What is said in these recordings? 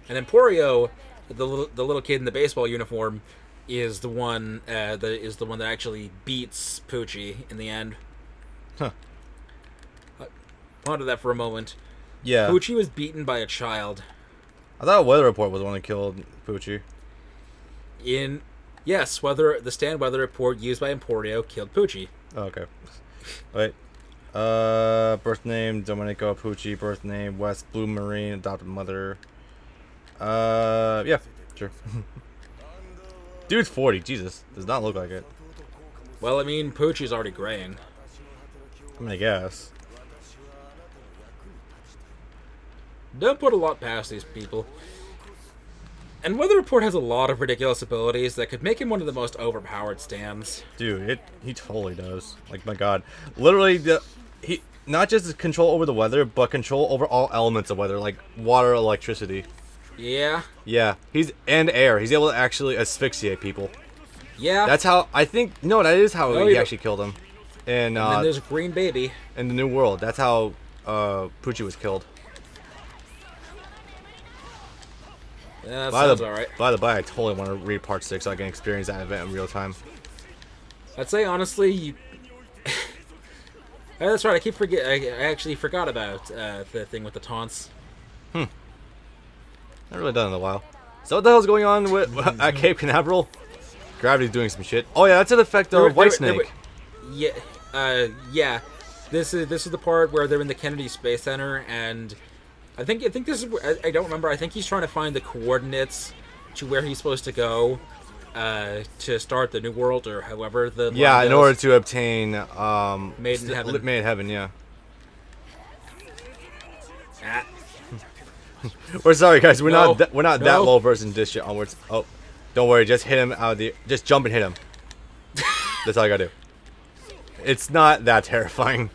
And Emporio, the little kid in the baseball uniform, is the one that actually beats Poochie in the end. Huh. Ponder that for a moment. Yeah. Poochie was beaten by a child. I thought Weather Report was the one that killed Poochie. Yes, the stand weather report used by Emporio killed Poochie. Oh, okay. Wait. Birth name Domenico Pucci. Birth name West Blue Marine. Adopted mother. Yeah, sure. Dude's 40. Jesus, does not look like it. Well, I mean, Poochie's already graying. I mean, I guess. Don't put a lot past these people. And Weather Report has a lot of ridiculous abilities that could make him one of the most overpowered stands. Dude, he totally does. Like, my God, literally, he not just control over the weather, but control over all elements of weather, like water, electricity. Yeah. Yeah, and air. He's able to actually asphyxiate people. Yeah. That's how I think. No, that is how he actually killed him. And then there's Green Baby in the New World. That's how Poochie was killed. Yeah, that sounds alright. By the by, I totally want to read Part 6 so I can experience that event in real time. I'd say, honestly, that's right, I actually forgot about the thing with the taunts. Not really done in a while. So what the hell's going on at Cape Canaveral? Gravity's doing some shit. Oh yeah, that's an effect of Whitesnake. Yeah. This is the part where they're in the Kennedy Space Center, and I think this is. I don't remember. I think he's trying to find the coordinates to where he's supposed to go to start the New World, or however the in order to obtain Made in Heaven. Made in Heaven, yeah. Ah. We're sorry, guys. We're not that well versed in this shit. Onwards. Oh, don't worry. Just hit him out of the. Just jump and hit him. That's all I gotta do. It's not that terrifying.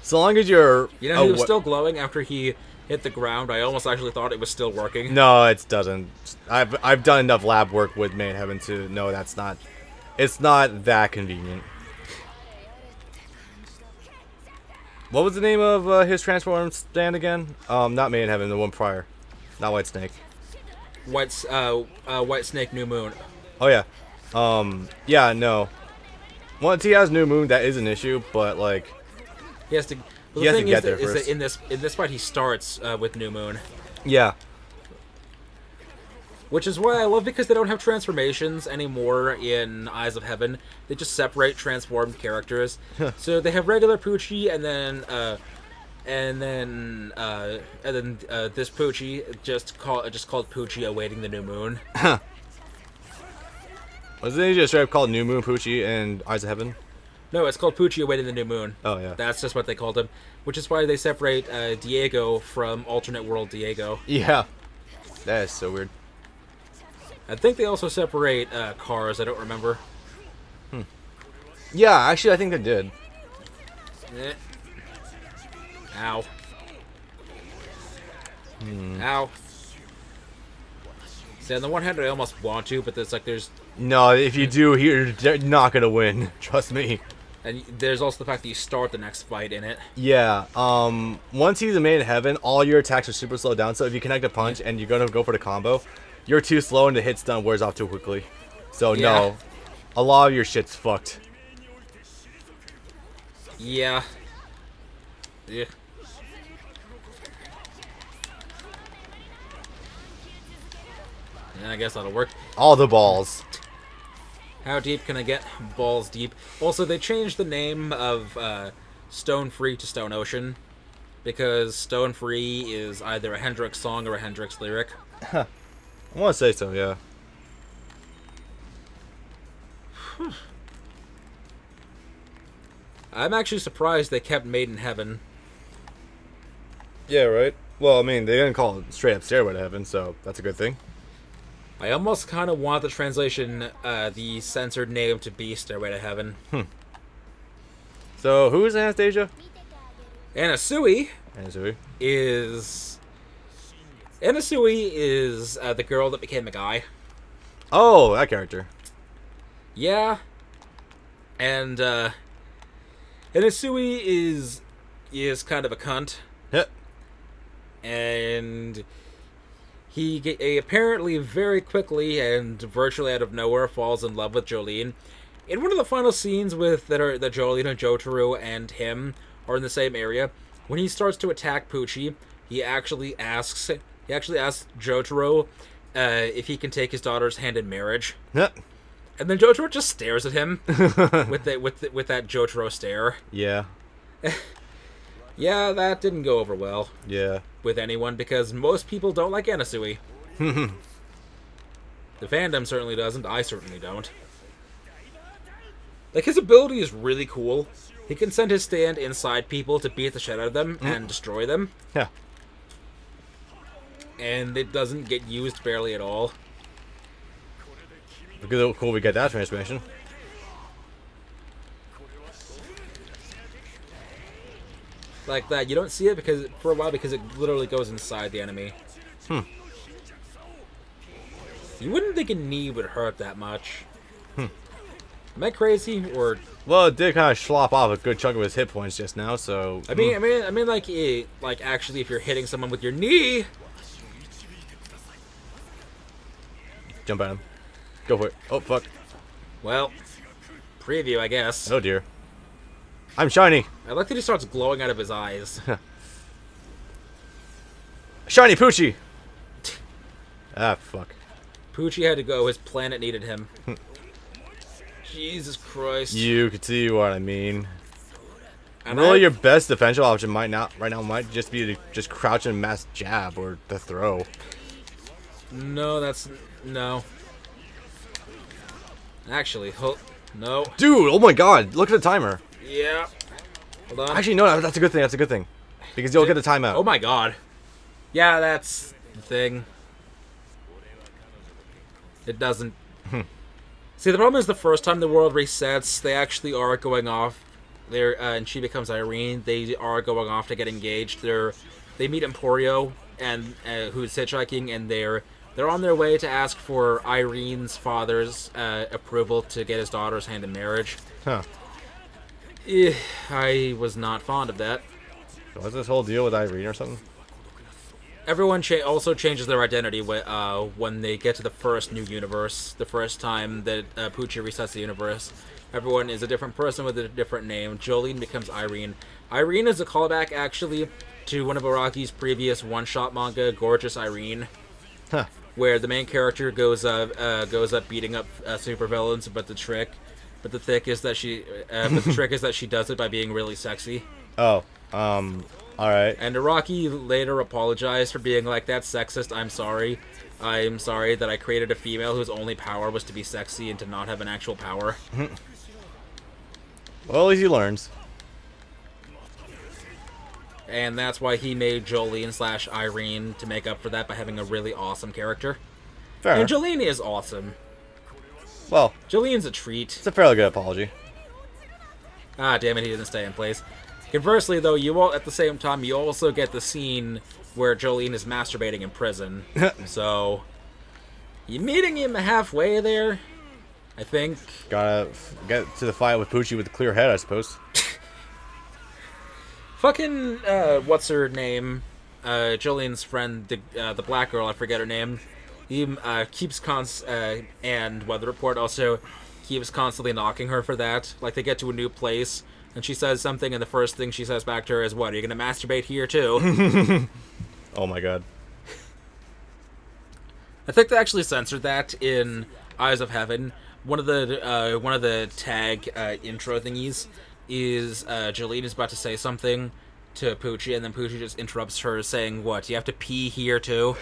So long as you're. He was still glowing after he hit the ground. I almost actually thought it was still working. No, it doesn't. I've done enough lab work with Made in Heaven to know that's not. It's not that convenient. What was the name of his transform stand again? Not Made in Heaven, the one prior. Not Whitesnake. Whitesnake New Moon. Oh yeah. Yeah, no. Once he has New Moon, that is an issue, but like he has to. Well, he has to get there first. Is that in this fight he starts with New Moon. Yeah. Which is why I love, because they don't have transformations anymore in Eyes of Heaven. They just separate transformed characters. So they have regular Poochie, and then this Poochie just called Poochie awaiting the New Moon. Wasn't he just straight up called New Moon Poochie and Eyes of Heaven? No, it's called Poochie awaiting the New Moon. Oh yeah. That's just what they called him. Which is why they separate Diego from Alternate World Diego. Yeah. That is so weird. I think they also separate cars. I don't remember. Yeah, actually, I think they did. Ow. Ow. See, on the one hand, I almost want to, but there's... No, if you do, you're not gonna win. Trust me. And there's also the fact that you start the next fight in it. Yeah, once he's Made in Heaven, all your attacks are super slowed down, so if you connect a punch and you're gonna go for the combo, you're too slow and the hit stun wears off too quickly. So no, a lot of your shit's fucked. Yeah. Yeah. Yeah, I guess that'll work. All the balls. How deep can I get? Balls deep. Also, they changed the name of Stone Free to Stone Ocean, because Stone Free is either a Hendrix song or a Hendrix lyric. I want to say so, yeah. I'm actually surprised they kept Made in Heaven. Yeah, right? Well, I mean, they didn't call it straight up Stairway to Heaven, so that's a good thing. I almost kind of want the translation, the censored name to be Stairway to Heaven. So, who is Anastasia? Anasui Anasui is the girl that became a guy. Oh, that character. Yeah. And, Anasui is kind of a cunt. Yep. And he apparently very quickly and virtually out of nowhere falls in love with Jolene. In one of the final scenes that Jolene and Jotaro and him are in the same area, when he starts to attack Pucci, he actually asks Jotaro if he can take his daughter's hand in marriage. Yeah. And then Jotaro just stares at him with that Jotaro stare. Yeah. Yeah, that didn't go over well. Yeah. With anyone, because most people don't like Anasui. The fandom certainly doesn't. I certainly don't. Like, his ability is really cool. He can send his stand inside people to beat the shit out of them and destroy them. Yeah. And it doesn't get used barely at all. Look at how cool we get that transformation. Like that, you don't see it for a while because it literally goes inside the enemy. You wouldn't think a knee would hurt that much. Am I crazy or? Well, it did kind of slop off a good chunk of his hit points just now. So I mean, like actually, if you're hitting someone with your knee, jump at him. Go for it. Oh fuck. Well, preview, I guess. Oh dear. I'm shiny. I like that he starts glowing out of his eyes. Shiny Poochie. Ah fuck. Poochie had to go. His planet needed him. Jesus Christ. You can see what I mean. And really, your best defensive option might just be to just crouch and mass jab or the throw. No. Actually, no. Dude, oh my god, look at the timer. Yeah. Hold on. Actually, no, that's a good thing. That's a good thing. Because you'll get the timeout. Oh my god. Yeah, that's the thing. It doesn't. See, the problem is the first time the world resets, they actually are going off. And she becomes Irene. They are going off to get engaged. They meet Emporio, and who's hitchhiking, and they're on their way to ask for Irene's father's approval to get his daughter's hand in marriage. Huh. I was not fond of that. What's this whole deal with Irene or something? Everyone also changes their identity when they get to the first new universe. The first time that Pucci resets the universe, everyone is a different person with a different name. Jolene becomes Irene. Irene is a callback, actually, to one of Araki's previous one-shot manga, Gorgeous Irene, where the main character goes up beating up supervillains, but the trick is that she does it by being really sexy. Oh, alright. And Araki later apologized for being like, that's sexist, I'm sorry. I'm sorry that I created a female whose only power was to be sexy and to not have an actual power. Well, at least he learns. And that's why he made Jolene / Irene to make up for that by having a really awesome character. Fair. And Jolene is awesome. Well, Jolene's a treat. it's a fairly good apology. Ah, damn it, he didn't stay in place. Conversely, though, at the same time, you also get the scene where Jolene is masturbating in prison. So, you're meeting him halfway there, I think. Gotta get to the fight with Poochie with a clear head, I suppose. Fucking, what's her name? Jolene's friend, the black girl, I forget her name. He keeps and Weather Report also keeps constantly knocking her for that. Like, they get to a new place, and she says something, and the first thing she says back to her is, what, are you gonna masturbate here, too? Oh my god. I think they actually censored that in Eyes of Heaven. One of the tag intro thingies is Jolene is about to say something to Poochie, and then Poochie just interrupts her saying, what, you have to pee here, too?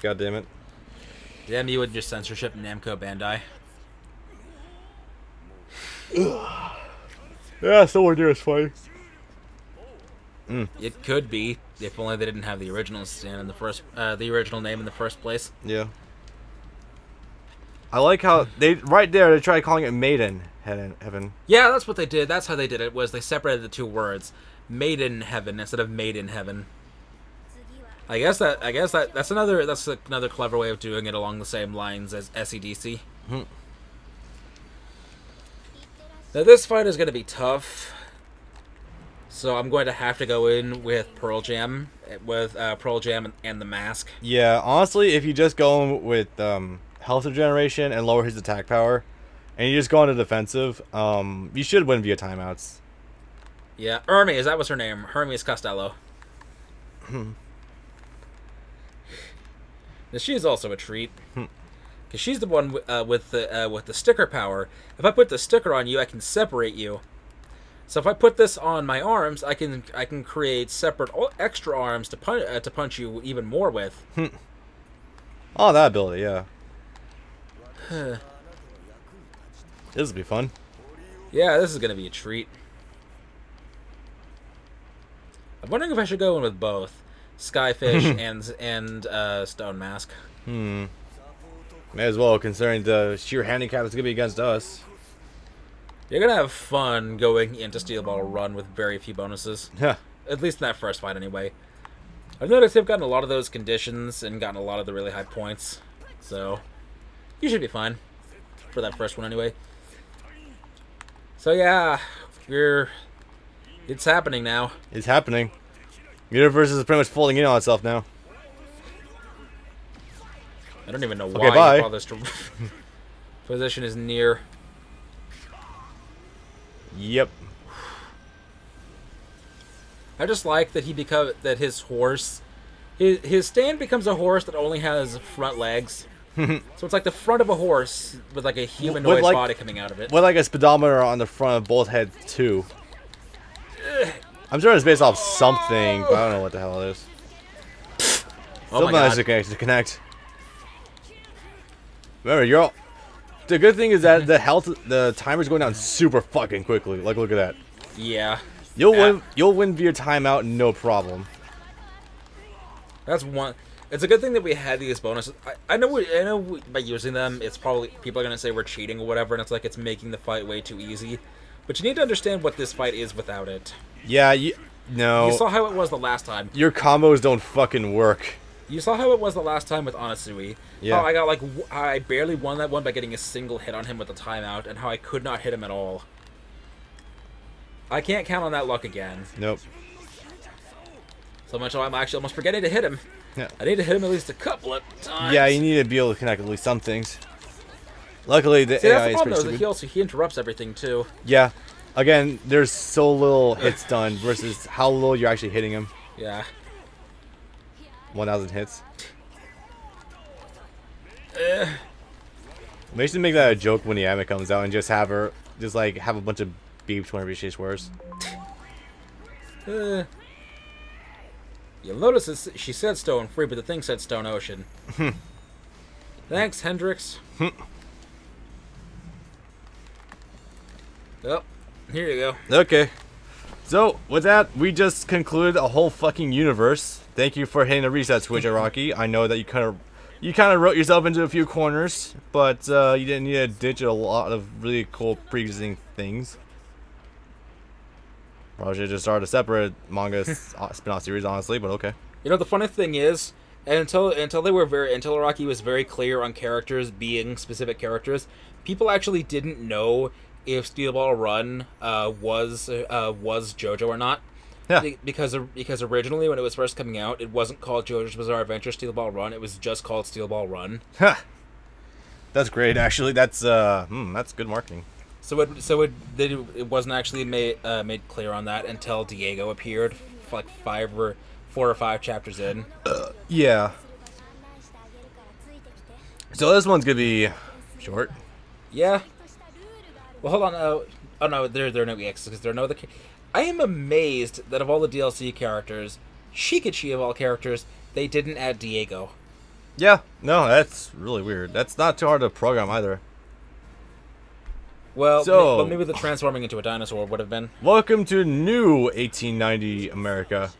God damn it. Damn you with your censorship, Namco Bandai. Yeah, somewhere near is funny. It could be, if only they didn't have the original stand in the original name in the first place. Yeah. I like how they try calling it Maiden Heaven. Yeah, that's what they did. That's how they did it. Was they separated the two words, Maiden Heaven instead of Made in Heaven. I guess that's another clever way of doing it along the same lines as SEDC. Now this fight is going to be tough. So I'm going to have to go in with Pearl Jam, and the mask. Yeah, honestly, if you just go with health regeneration and lower his attack power, and you just go on the defensive, you should win via timeouts. Yeah, Hermes, that was her name. Hermes Costello. Now, she's also a treat. Because she's the one with the sticker power. If I put the sticker on you, I can separate you. So if I put this on my arms, I can create separate extra arms to punch you even more with. Oh, that ability, yeah. This will be fun. Yeah, this is gonna be a treat. I'm wondering if I should go in with both Skyfish and Stone Mask. May as well, considering the sheer handicap it's gonna be against us. You're gonna have fun going into Steel Ball Run with very few bonuses. Yeah. At least in that first fight, anyway. I've noticed they've gotten a lot of those conditions and gotten a lot of the really high points. So, you should be fine. For that first one, anyway. So, yeah. It's happening now. It's happening. Universe is pretty much folding in on itself now. I don't even know Okay, why bye. this position is near. Yep. I just like that his horse, his stand becomes a horse that only has front legs. So it's like the front of a horse with like a humanoid body coming out of it. With like a speedometer on the front of both heads too. I'm sure it's based off something, but I don't know what the hell it is. Still managed to connect. Remember, you're all. The good thing is that the timer's going down super fucking quickly. Like, look at that. Yeah. You'll win via timeout, no problem. That's one. It's a good thing that we had these bonuses. I know by using them, it's probably people are gonna say we're cheating or whatever, and it's like it's making the fight way too easy. But you need to understand what this fight is without it. Yeah, no. You saw how it was the last time. Your combos don't fucking work. You saw how it was the last time with Anasui. Yeah. How I got I barely won that one by getting a single hit on him with the timeout, and how I could not hit him at all. I can't count on that luck again. Nope. So much so I'm actually almost forgetting to hit him. Yeah. I need to hit him at least a couple of times. Yeah, you need to be able to connect at least some things. Luckily, the See, AI that's the is problem, pretty though, stupid. he interrupts everything too. Yeah. Again, there's so little hits done versus how little you're actually hitting him. Yeah. 1,000 hits. Maybe should make that a joke when the anime comes out and just have her, just like have a bunch of beeps whenever she swears. You'll notice she said Stone Free, but the thing said Stone Ocean. Thanks, Hendrix. Oh, here you go. Okay. So, with that, we just concluded a whole fucking universe. Thank you for hitting the reset switch, Araki. I know that you kind of wrote yourself into a few corners, but you didn't need to ditch a lot of really cool pre-existing things. Probably should have just started a separate manga spin-off series, honestly, but okay. You know, the funny thing is, until Araki was very clear on characters being specific characters, people actually didn't know if Steel Ball Run was Jojo or not. Yeah. Because originally when it was first coming out, it wasn't called JoJo's Bizarre Adventure Steel Ball Run. It was just called Steel Ball Run. Huh. That's great, actually. That's good marketing. So it wasn't actually made clear on that until Diego appeared, like 4 or 5 chapters in. Yeah. So this one's gonna be short. Yeah. Well, hold on. Oh no, there are no EXs because there are no other. I am amazed that of all the DLC characters, Shikachi of all characters, they didn't add Diego. Yeah. No, that's really weird. That's not too hard to program either. Well, maybe the transforming into a dinosaur would have been. Welcome to new 1890 America.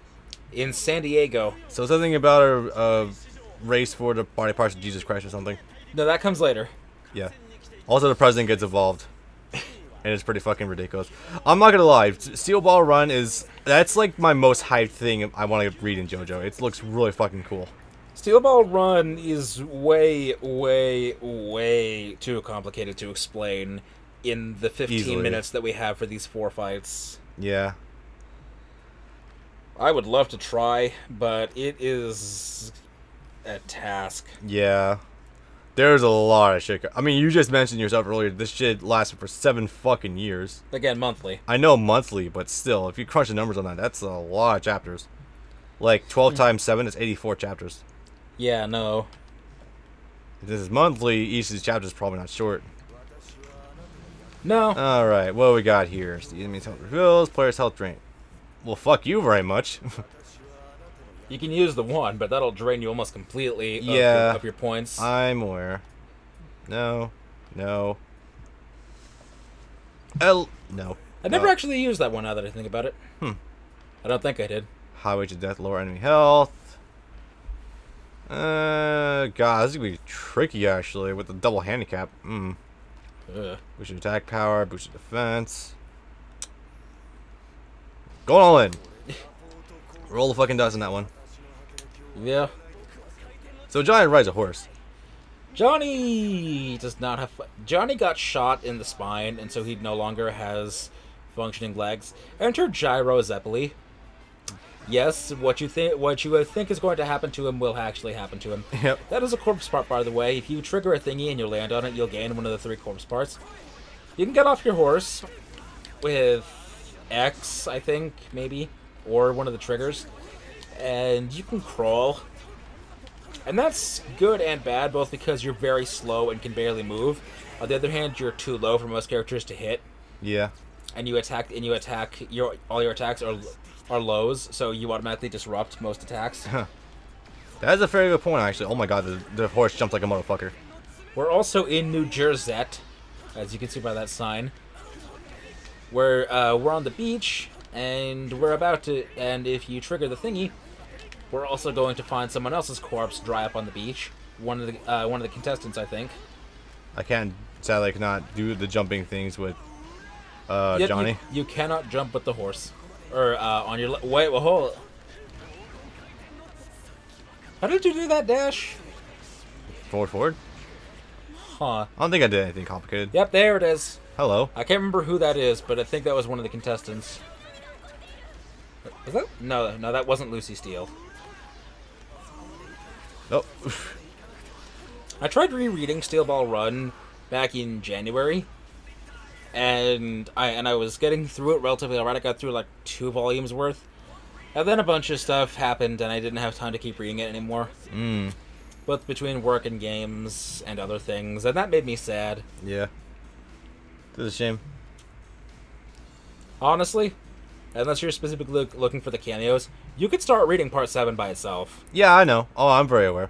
In San Diego. So something about a race for the body parts of Jesus Christ or something. No, that comes later. Yeah. Also, the president gets involved. And it's pretty fucking ridiculous. I'm not gonna lie, Steel Ball Run that's like my most hyped thing I want to read in JoJo. It looks really fucking cool. Steel Ball Run is way, way, way too complicated to explain in the 15 Easily. minutes that we have for these 4 fights. Yeah. I would love to try, but it is a task. Yeah. There's a lot of shit. I mean, you just mentioned yourself earlier, this shit lasted for 7 fucking years. Again, monthly. I know monthly, but still, if you crunch the numbers on that, that's a lot of chapters. Like, 12 times 7 is 84 chapters. Yeah, no. If this is monthly, each of these chapters is probably not short. No. Alright, what do we got here? The enemy's health refills, player's health drain. Well, fuck you very much. You can use the one, but that'll drain you almost completely of your points. I'm aware. No. No. No. I never actually used that one now that I think about it. I don't think I did. Highway to death, lower enemy health. God, this is gonna be tricky actually with the double handicap. Boosted attack power, boosted defense. Going all in. Roll the fucking dice on that one. Yeah. So Johnny rides a horse. Johnny does not have... Johnny got shot in the spine, and so he no longer has functioning legs. Enter Gyro Zeppeli. Yes, what you would think is going to happen to him will actually happen to him. Yep. That is a corpse part, by the way. If you trigger a thingy and you land on it, you'll gain one of the 3 corpse parts. You can get off your horse with X, I think, maybe, or one of the triggers, and you can crawl. And that's good and bad, both because you're very slow and can barely move. On the other hand, you're too low for most characters to hit. Yeah. And you attack, all your attacks are lows, so you automatically disrupt most attacks. That is a very good point, actually. Oh my god, the horse jumped like a motherfucker. We're also in New Jersey, as you can see by that sign. We're on the beach, and we're about to. And if you trigger the thingy, we're also going to find someone else's corpse dry up on the beach. One of the contestants, I think. I can't. Sadly, I cannot do the jumping things with Yep, Johnny. You cannot jump with the horse, or on your wait. Well, hold. How did you do that dash? Forward. Huh. I don't think I did anything complicated. Yep, there it is. Hello. I can't remember who that is, but I think that was one of the contestants. Was that? No, that wasn't Lucy Steele. Oh. I tried rereading Steel Ball Run back in January, and I was getting through it relatively alright. I got through like 2 volumes worth, and then a bunch of stuff happened, and I didn't have time to keep reading it anymore. Both between work and games and other things, and that made me sad. Yeah. It's a shame. Honestly, unless you're specifically looking for the cameos, you could start reading Part 7 by itself. Yeah, I know. Oh, I'm very aware.